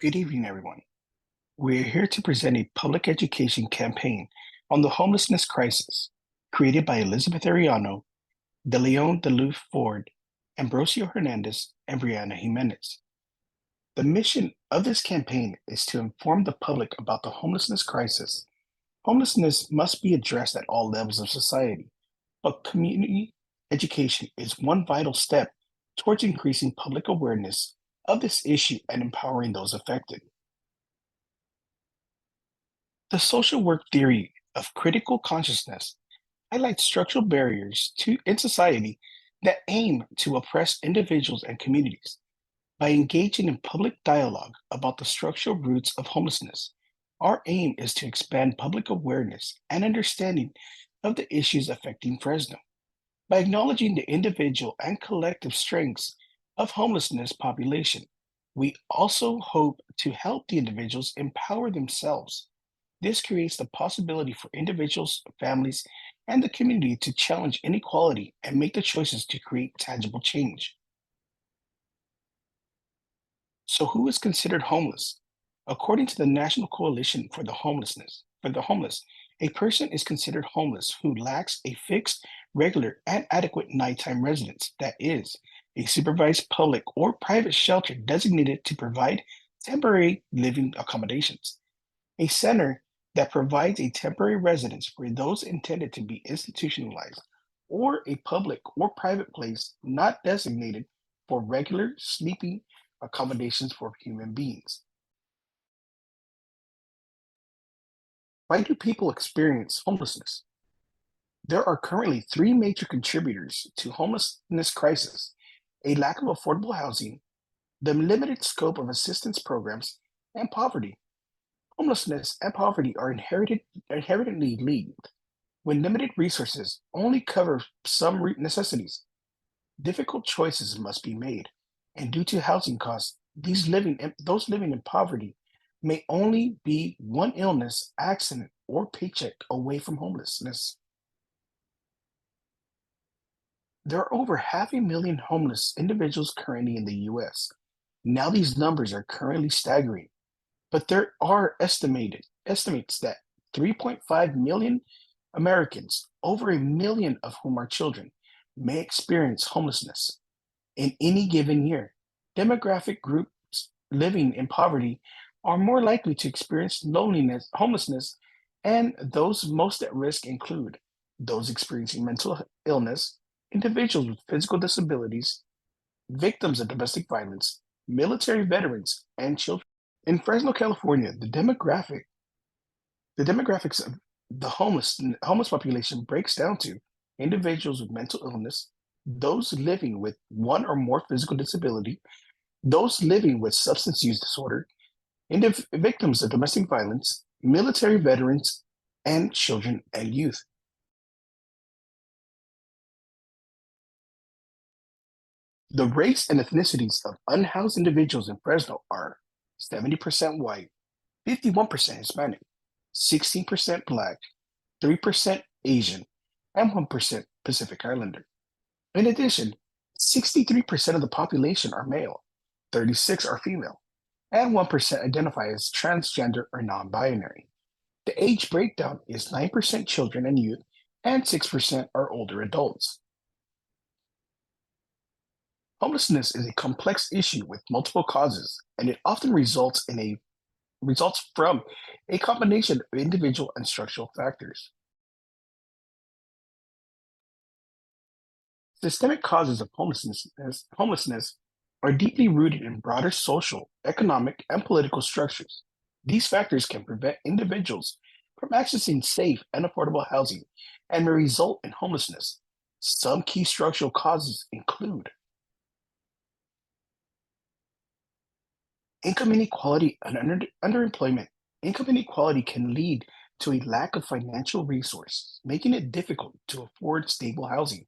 Good evening, everyone. We're here to present a public education campaign on the homelessness crisis, created by Elizabeth Arellano, De Leon DeLu Ford, Ambrosio Hernandez, and Brianna Jimenez. The mission of this campaign is to inform the public about the homelessness crisis. Homelessness must be addressed at all levels of society, but community education is one vital step towards increasing public awareness of this issue and empowering those affected. The social work theory of critical consciousness highlights structural barriers in society that aim to oppress individuals and communities. By engaging in public dialogue about the structural roots of homelessness, our aim is to expand public awareness and understanding of the issues affecting Fresno. By acknowledging the individual and collective strengths of homelessness population, we also hope to help the individuals empower themselves. This creates the possibility for individuals, families, and the community to challenge inequality and make the choices to create tangible change. So, who is considered homeless? According to the National Coalition for the Homeless, a person is considered homeless who lacks a fixed, regular, and adequate nighttime residence, that is, a supervised public or private shelter designated to provide temporary living accommodations. A center that provides a temporary residence for those intended to be institutionalized, or a public or private place not designated for regular sleeping accommodations for human beings. Why do people experience homelessness? There are currently three major contributors to homelessness crisis: a lack of affordable housing, the limited scope of assistance programs, and poverty. Homelessness and poverty are inherently linked. When limited resources only cover some necessities, difficult choices must be made. And due to housing costs, those living in poverty may only be one illness, accident, or paycheck away from homelessness. There are over half a million homeless individuals currently in the US. Now these numbers are currently staggering, but there are estimates that 3.5 million Americans, over a million of whom are children, may experience homelessness in any given year. Demographic groups living in poverty are more likely to experience loneliness, homelessness, and those most at risk include those experiencing mental illness, individuals with physical disabilities, victims of domestic violence, military veterans, and children. In Fresno, California, the demographics of the homeless population breaks down to individuals with mental illness, those living with one or more physical disability, those living with substance use disorder, victims of domestic violence, military veterans, and children and youth. The race and ethnicities of unhoused individuals in Fresno are 70% white, 51% Hispanic, 16% Black, 3% Asian, and 1% Pacific Islander. In addition, 63% of the population are male, 36 are female, and 1% identify as transgender or non-binary. The age breakdown is 9% children and youth, and 6% are older adults. Homelessness is a complex issue with multiple causes, and it often results from a combination of individual and structural factors. Systemic causes of homelessness are deeply rooted in broader social, economic, and political structures. These factors can prevent individuals from accessing safe and affordable housing and may result in homelessness. Some key structural causes include income inequality and underemployment. Income inequality can lead to a lack of financial resources, making it difficult to afford stable housing.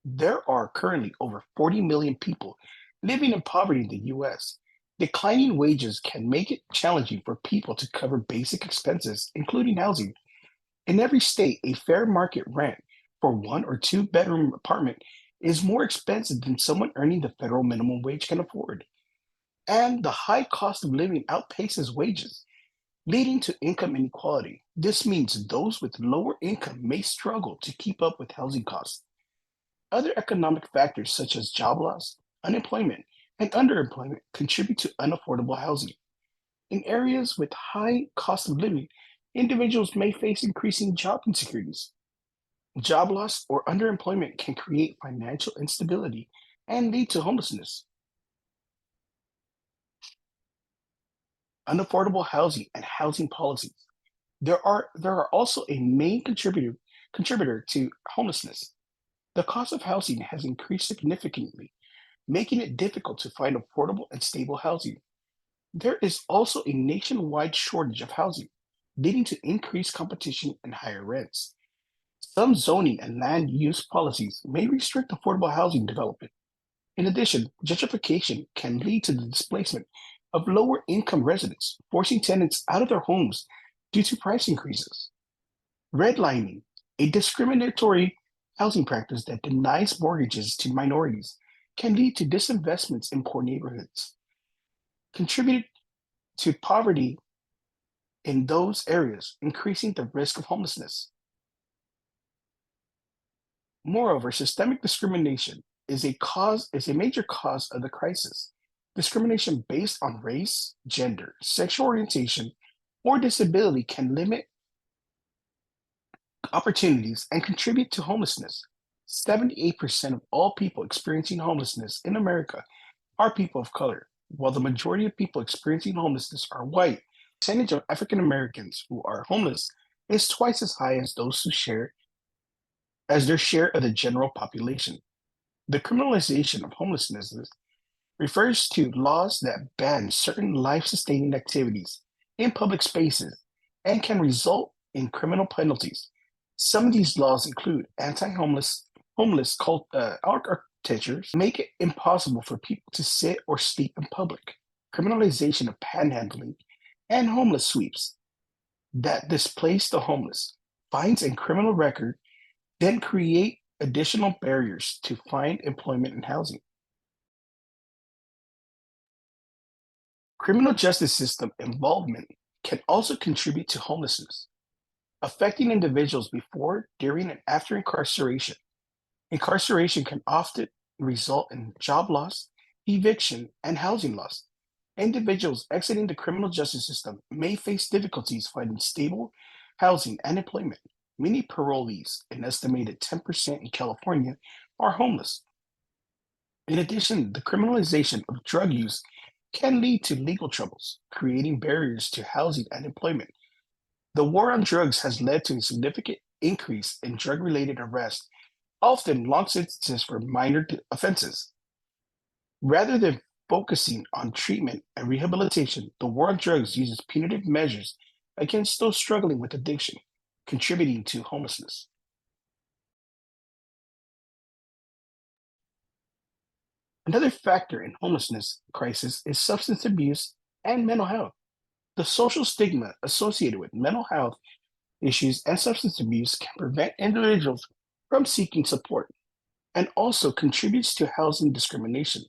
There are currently over 40 million people living in poverty in the US. Declining wages can make it challenging for people to cover basic expenses, including housing. In every state, a fair market rent for one or two bedroom apartment is more expensive than someone earning the federal minimum wage can afford. And the high cost of living outpaces wages, leading to income inequality. This means those with lower income may struggle to keep up with housing costs. Other economic factors such as job loss, unemployment, and underemployment contribute to unaffordable housing. In areas with high cost of living, individuals may face increasing job insecurities. Job loss or underemployment can create financial instability and lead to homelessness. Unaffordable housing and housing policies. There are also a main contributor to homelessness. The cost of housing has increased significantly, making it difficult to find affordable and stable housing. There is also a nationwide shortage of housing, leading to increased competition and higher rents. Some zoning and land use policies may restrict affordable housing development. In addition, gentrification can lead to the displacement of lower income residents, forcing tenants out of their homes due to price increases. Redlining, a discriminatory housing practice that denies mortgages to minorities, can lead to disinvestments in poor neighborhoods, contributing to poverty in those areas, increasing the risk of homelessness. Moreover, systemic discrimination is a major cause of the crisis. Discrimination based on race, gender, sexual orientation, or disability can limit opportunities and contribute to homelessness. 78% of all people experiencing homelessness in America are people of color, while the majority of people experiencing homelessness are white. The percentage of African Americans who are homeless is twice as high as those who share as their share of the general population. The criminalization of homelessness refers to laws that ban certain life-sustaining activities in public spaces and can result in criminal penalties. Some of these laws include homeless architectures, make it impossible for people to sit or sleep in public, criminalization of panhandling, and homeless sweeps that displace the homeless. Fines and criminal record then create additional barriers to find employment and housing. Criminal justice system involvement can also contribute to homelessness, affecting individuals before, during, and after incarceration. Incarceration can often result in job loss, eviction, and housing loss. Individuals exiting the criminal justice system may face difficulties finding stable housing and employment. Many parolees, an estimated 10% in California, are homeless. In addition, the criminalization of drug use can lead to legal troubles, creating barriers to housing and employment. The war on drugs has led to a significant increase in drug related arrests, often long sentences for minor offenses. Rather than focusing on treatment and rehabilitation, the war on drugs uses punitive measures against those struggling with addiction, contributing to homelessness. Another factor in homelessness crisis is substance abuse and mental health. The social stigma associated with mental health issues and substance abuse can prevent individuals from seeking support and also contributes to housing discrimination.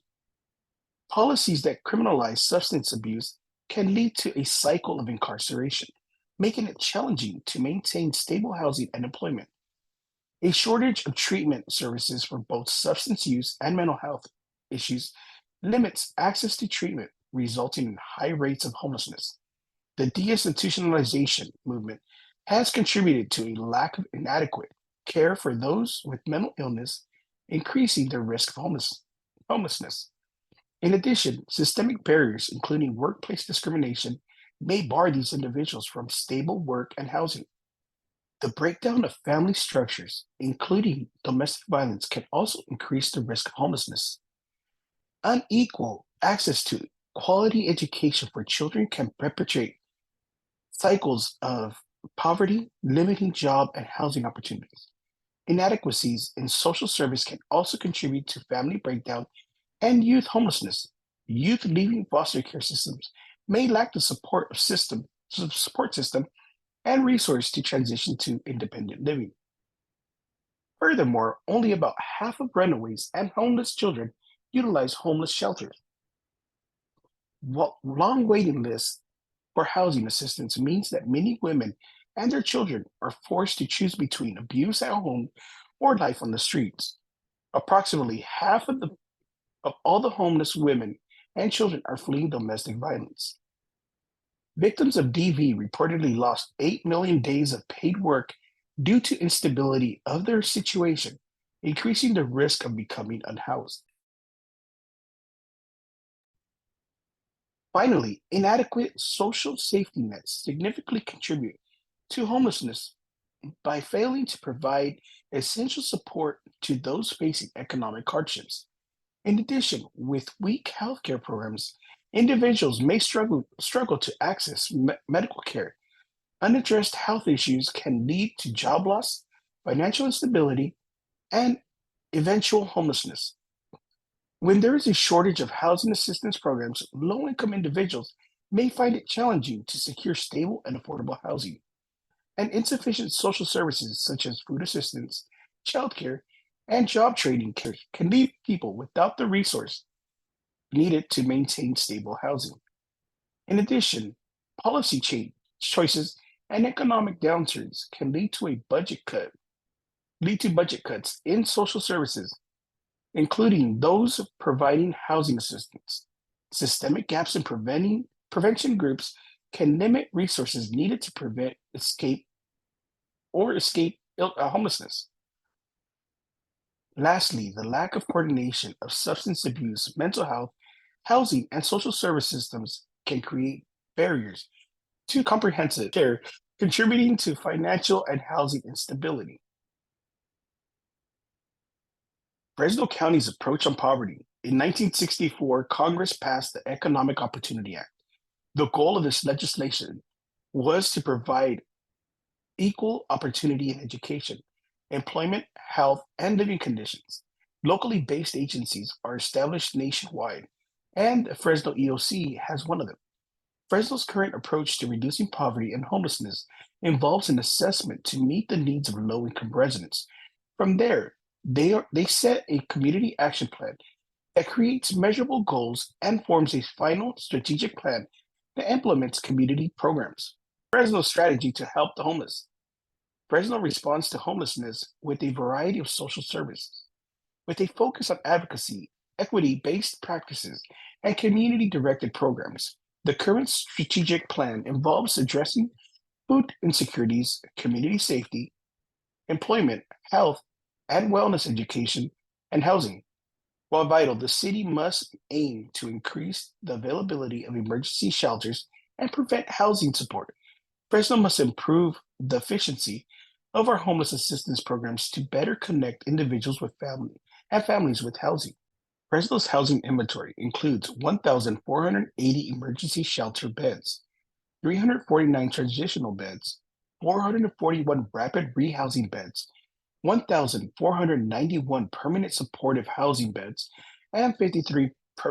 Policies that criminalize substance abuse can lead to a cycle of incarceration, making it challenging to maintain stable housing and employment. A shortage of treatment services for both substance use and mental health issues limits access to treatment, resulting in high rates of homelessness. The deinstitutionalization movement has contributed to a lack of inadequate care for those with mental illness, increasing their risk of homelessness. In addition, systemic barriers, including workplace discrimination, may bar these individuals from stable work and housing. The breakdown of family structures, including domestic violence, can also increase the risk of homelessness. Unequal access to quality education for children can perpetuate cycles of poverty, limiting job and housing opportunities. Inadequacies in social service can also contribute to family breakdown and youth homelessness. Youth leaving foster care systems may lack the support system and resource to transition to independent living. Furthermore, only about half of runaways and homeless children utilize homeless shelters. Long waiting lists for housing assistance means that many women and their children are forced to choose between abuse at home or life on the streets. Approximately half of all the homeless women and children are fleeing domestic violence. Victims of DV reportedly lost 8 million days of paid work due to instability of their situation, increasing the risk of becoming unhoused. Finally, inadequate social safety nets significantly contribute to homelessness by failing to provide essential support to those facing economic hardships. In addition, with weak healthcare programs, individuals may struggle to access medical care. Unaddressed health issues can lead to job loss, financial instability, and eventual homelessness. When there is a shortage of housing assistance programs, low income individuals may find it challenging to secure stable and affordable housing. And insufficient social services such as food assistance, childcare, and job training can leave people without the resource needed to maintain stable housing. In addition, policy choices and economic downturns can lead to budget cuts in social services, including those providing housing assistance. Systemic gaps in prevention groups can limit resources needed to prevent escape homelessness. Lastly, the lack of coordination of substance abuse, mental health, housing, and social service systems can create barriers to comprehensive care, contributing to financial and housing instability. Fresno County's approach on poverty. In 1964, Congress passed the Economic Opportunity Act. The goal of this legislation was to provide equal opportunity in education, employment, health, and living conditions. Locally based agencies are established nationwide, and the Fresno EOC has one of them. Fresno's current approach to reducing poverty and homelessness involves an assessment to meet the needs of low income residents. From there, they set a community action plan that creates measurable goals and forms a final strategic plan that implements community programs. Fresno's strategy to help the homeless. Fresno responds to homelessness with a variety of social services, with a focus on advocacy, equity based practices, and community directed programs. The current strategic plan involves addressing food insecurities, community safety, employment, health, and wellness education, and housing. While vital, the city must aim to increase the availability of emergency shelters and prevent housing support. Fresno must improve the efficiency of our homeless assistance programs to better connect individuals with family and families with housing. Fresno's housing inventory includes 1,480 emergency shelter beds, 349 transitional beds, 441 rapid rehousing beds, 1,491 permanent supportive housing beds, and 53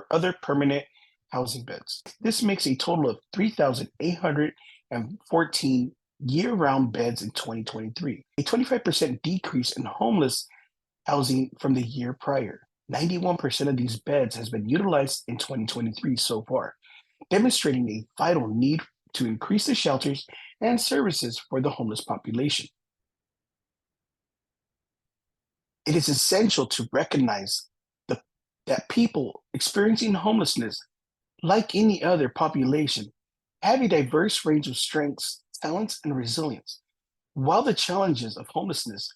other permanent housing beds. This makes a total of 3,814 year-round beds in 2023, a 25% decrease in homeless housing from the year prior. 91% of these beds has been utilized in 2023 so far, demonstrating a vital need to increase the shelters and services for the homeless population. It is essential to recognize that people experiencing homelessness, like any other population, have a diverse range of strengths, talents, and resilience. While the challenges of homelessness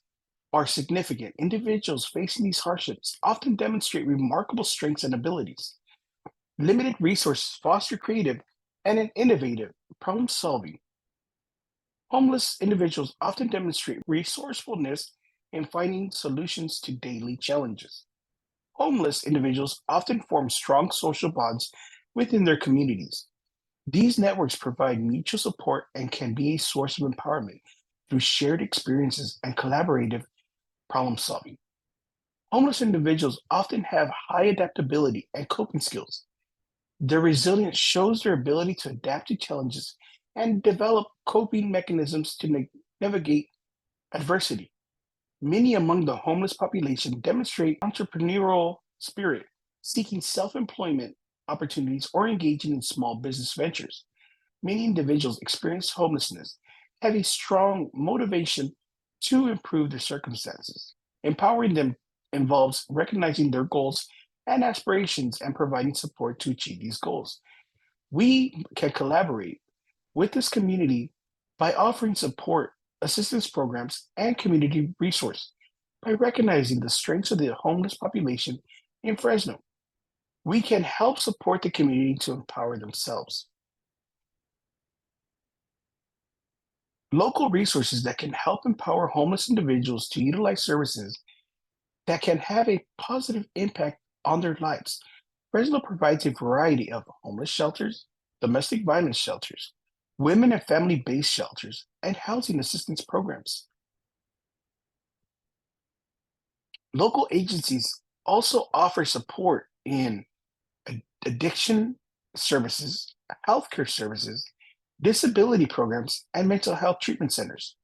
are significant, individuals facing these hardships often demonstrate remarkable strengths and abilities. Limited resources foster creative and an innovative problem solving. Homeless individuals often demonstrate resourcefulness in finding solutions to daily challenges. Homeless individuals often form strong social bonds within their communities. These networks provide mutual support and can be a source of empowerment through shared experiences and collaborative problem solving. Homeless individuals often have high adaptability and coping skills. Their resilience shows their ability to adapt to challenges and develop coping mechanisms to navigate adversity. Many among the homeless population demonstrate entrepreneurial spirit, seeking self employment opportunities or engaging in small business ventures. Many individuals experience homelessness, have a strong motivation to improve their circumstances. Empowering them involves recognizing their goals and aspirations and providing support to achieve these goals. We can collaborate with this community by offering support, assistance programs, and community resource. By recognizing the strengths of the homeless population in Fresno, we can help support the community to empower themselves. Local resources that can help empower homeless individuals to utilize services that can have a positive impact on their lives. Fresno provides a variety of homeless shelters, domestic violence shelters, women and family based shelters, and housing assistance programs. Local agencies also offer support in addiction services, healthcare services, disability programs, and mental health treatment centers.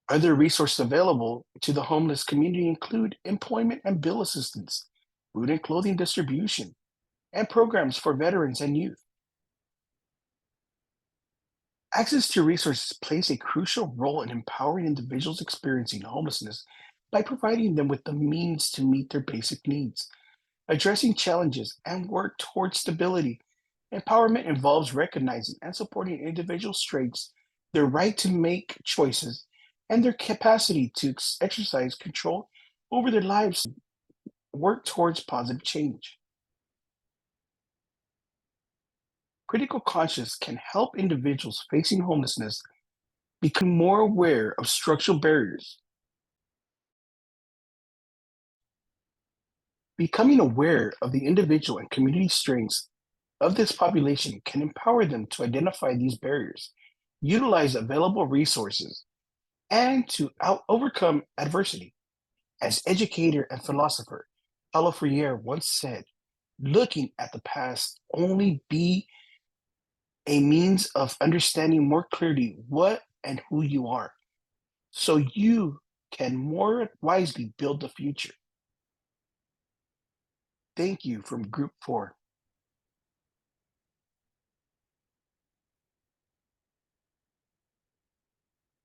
Other resources available to the homeless community include employment and bill assistance, food and clothing distribution, and programs for veterans and youth. Access to resources plays a crucial role in empowering individuals experiencing homelessness by providing them with the means to meet their basic needs. Addressing challenges and work towards stability. Empowerment involves recognizing and supporting individual strengths, their right to make choices, and their capacity to exercise control over their lives, work towards positive change. Critical conscience can help individuals facing homelessness become more aware of structural barriers. Becoming aware of the individual and community strengths of this population can empower them to identify these barriers, utilize available resources, and to overcome adversity. As educator and philosopher Paulo Freire once said, looking at the past only be a means of understanding more clearly what and who you are, so you can more wisely build the future. Thank you from Group 4.